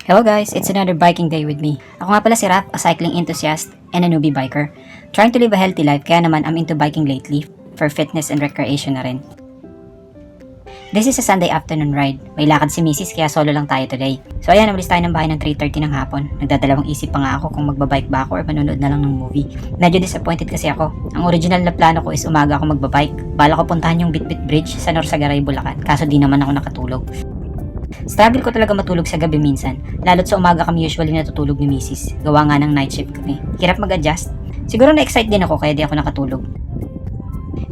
Hello guys, it's another biking day with me. Ako nga pala si Raf, a cycling enthusiast and a newbie biker. Trying to live a healthy life kaya naman I'm into biking lately for fitness and recreation na rin. This is a Sunday afternoon ride. May lakad si Mrs. kaya solo lang tayo today. So ayan, namalis tayo ng bahay ng 3:30 ng hapon. Nagdadalawang isip pa nga ako kung magbabike ba ako or manonood na lang ng movie. Medyo disappointed kasi ako. Ang original na plano ko is umaga ako magbabike. Bala ko puntahan yung Bitbit Bridge sa Norsagaray, Bulacan. Kaso di naman ako nakatulog. Struggle ko talaga matulog sa gabi minsan, lalo't sa umaga kami usually natutulog ni Mrs. Gawa nga ng night shift kami. Hirap mag-adjust. Siguro na-excite din ako kaya di ako nakatulog.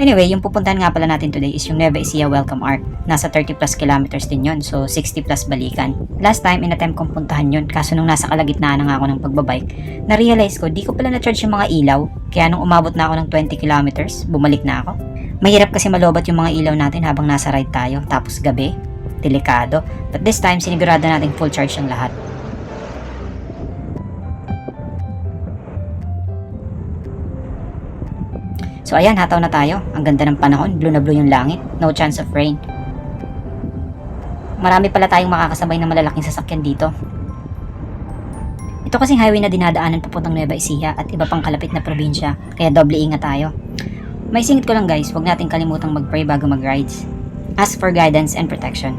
Anyway, yung pupuntahan nga pala natin today is yung Nueva Ecija Welcome Arc. Nasa 30 plus kilometers din yon, so 60 plus balikan. Last time, in-attempt kong puntahan yun, kaso nung nasa kalagitnaan na nga ako ng pagbabike, na-realize ko, di ko pala na-charge yung mga ilaw, kaya nung umabot na ako ng 20 kilometers, bumalik na ako. Mahirap kasi malobat yung mga ilaw natin habang nasa ride tayo, tapos gabi. Delikado. But this time, sinigurado natin full charge ang lahat. So ayan, hataw na tayo. Ang ganda ng panahon, blue na blue yung langit. No chance of rain. Marami pala tayong makakasabay na malalaking sasakyan dito. Ito kasing highway na dinadaanan papuntang Nueva Ecija at iba pang kalapit na probinsya, kaya doble ingat tayo. May singit ko lang guys, huwag natin kalimutang mag-pray bago mag-rides. Ask for guidance and protection.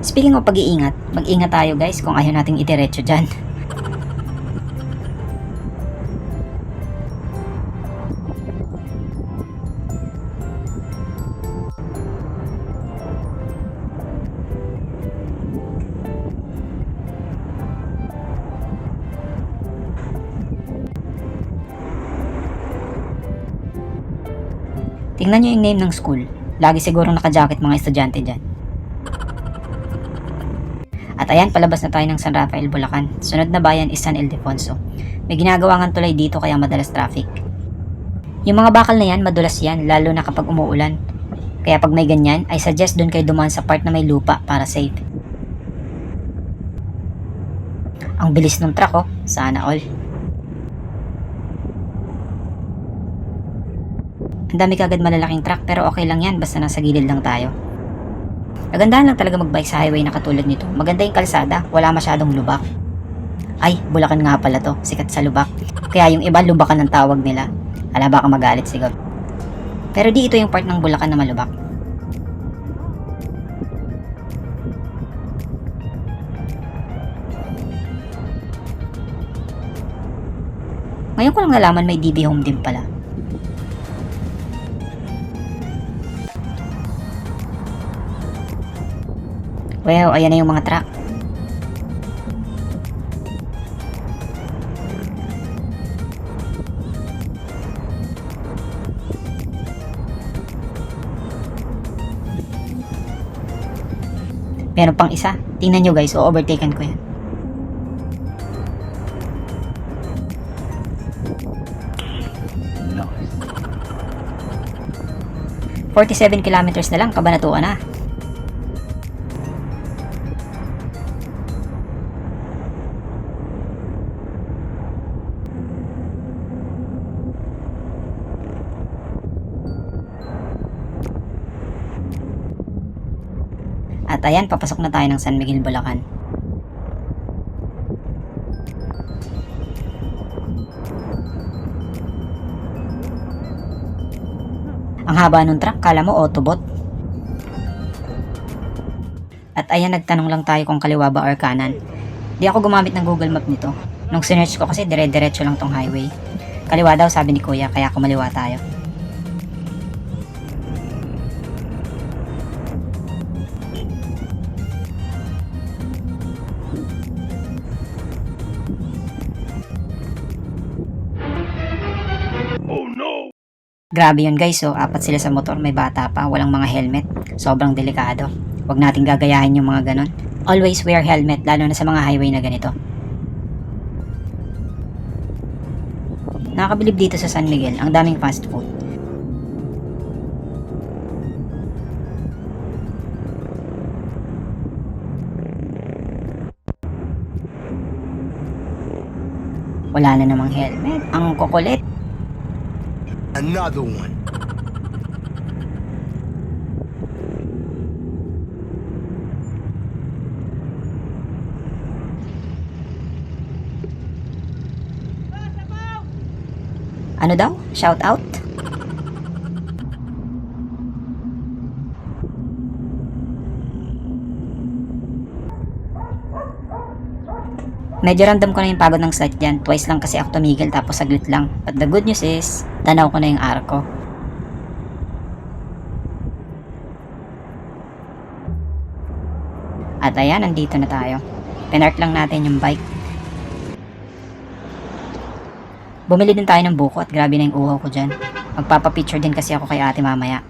Speaking of pag-iingat, mag-ingat tayo guys kung ayaw nating idiretso dyan. Tingnan nyo yung name ng school. Lagi sigurong naka-jacket mga estudyante dyan. At ayan, palabas na tayo ng San Rafael, Bulacan. Sunod na bayan is San Ildefonso. May ginagawa ng tulay dito kaya madalas traffic. Yung mga bakal na yan, madulas yan, lalo na kapag umuulan. Kaya pag may ganyan, I suggest dun kayo dumaan sa part na may lupa para safe. Ang bilis ng truck oh, sana all. Ang dami kagad malalaking truck pero okay lang yan basta nasa gilid lang tayo. Nagandahan lang talaga magbike sa highway na katulad nito. Maganda yung kalsada, wala masyadong lubak. Ay, Bulacan nga pala to, sikat sa lubak. Kaya yung iba lubakan ng tawag nila. Hala baka magalit siguro. Pero di ito yung part ng Bulacan na malubak. Ngayon ko lang nalaman may DB Home din pala. Well, ayan na yung mga truck. Meron pang isa. Tingnan nyo guys, o-overtaken ko yan. No. 47 kilometers na lang, Kabanatuan na. At ayan, papasok na tayo ng San Miguel, Bulacan. Ang haba nung truck, kala mo Autobot. At ayan, nagtanong lang tayo kung kaliwa ba or kanan. Di ako gumamit ng Google Map nito. Nung sinearch ko kasi dire-diretso lang tong highway. Kaliwa daw sabi ni Kuya, kaya kumaliwa tayo. Grabe yun guys, so apat sila sa motor, may bata pa, walang mga helmet. Sobrang delikado. Huwag nating gagayahin yung mga ganon. Always wear helmet, lalo na sa mga highway na ganito. Nakakabilib dito sa San Miguel, ang daming fast food. Wala na namang helmet. Ang kukulit. Another one. Ano daw? Shout out? Medyo random ko na yung pagod ng slide dyan. Twice lang kasi ako tumigil tapos saglit lang. But the good news is, tanaw ko na yung arko. At ayan, nandito na tayo. Pinark lang natin yung bike. Bumili din tayo ng buko at grabe na yung uhaw ko dyan. Magpapapicture din kasi ako kay ate mamaya.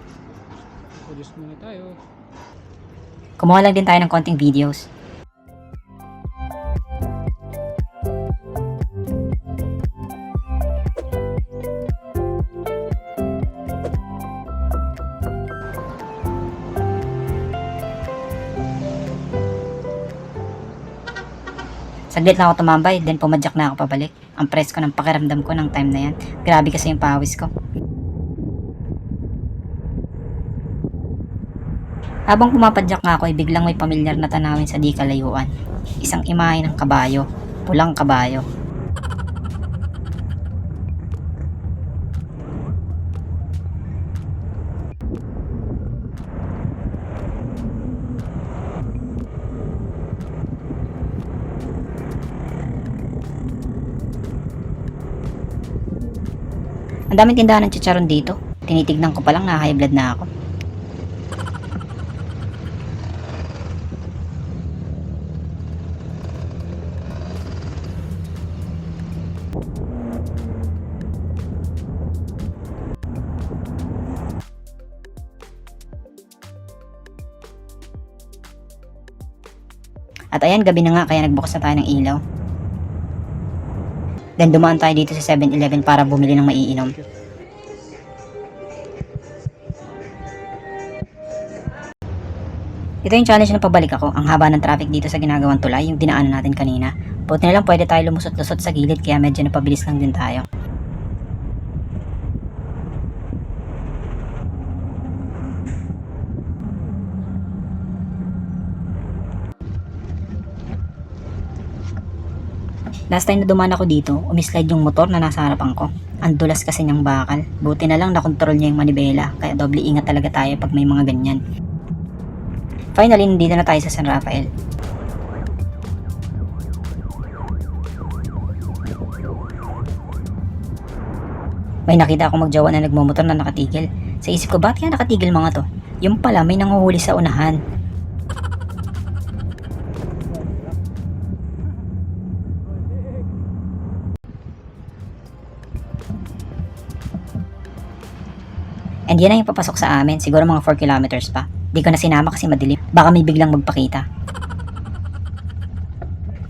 Produce muna tayo. Kumuha lang din tayo ng konting videos. Saglit lang ako tumambay, then pumadyak na ako pabalik. Ang presko ng pakiramdam ko ng time na yan. Grabe kasi yung pawis ko. Habang pumapadyak nga ako ay biglang may pamilyar na tanawin sa di kalayuan. Isang imahe ng kabayo, pulang kabayo. Ang daming tindahan ng chicharon dito. Tinitignan ko pa lang na high blood na ako. At ayan, gabi na nga kaya nagbukas na tayo ng ilaw. Then dumaan tayo dito sa 7-Eleven para bumili ng maiinom. Ito yung challenge na pabalik ako. Ang haba ng traffic dito sa ginagawang tulay, yung dinaanan natin kanina. Buti na lang pwede tayo lumusot-lusot sa gilid kaya medyo napabilis lang din tayo. Last time na dumaan ako dito, umislide yung motor na nasa harapan ko. Ang dulas kasi niyang bakal. Buti na lang nakontrol niya yung manibela, kaya doble ingat talaga tayo pag may mga ganyan. Finally, nandito na tayo sa San Rafael. May nakita akong magjawa na nagmumotor na nakatigil. Sa isip ko, bakit kaya nakatigil mga to? Yung pala, may nanguhuli sa unahan. And yan na yung papasok sa amin, siguro mga 4 kilometers pa. Di ko na sinama kasi madilim, baka may biglang magpakita.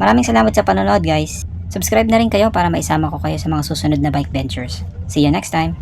Maraming salamat sa panonood guys. Subscribe na rin kayo para maisama ko kayo sa mga susunod na bike ventures. See you next time!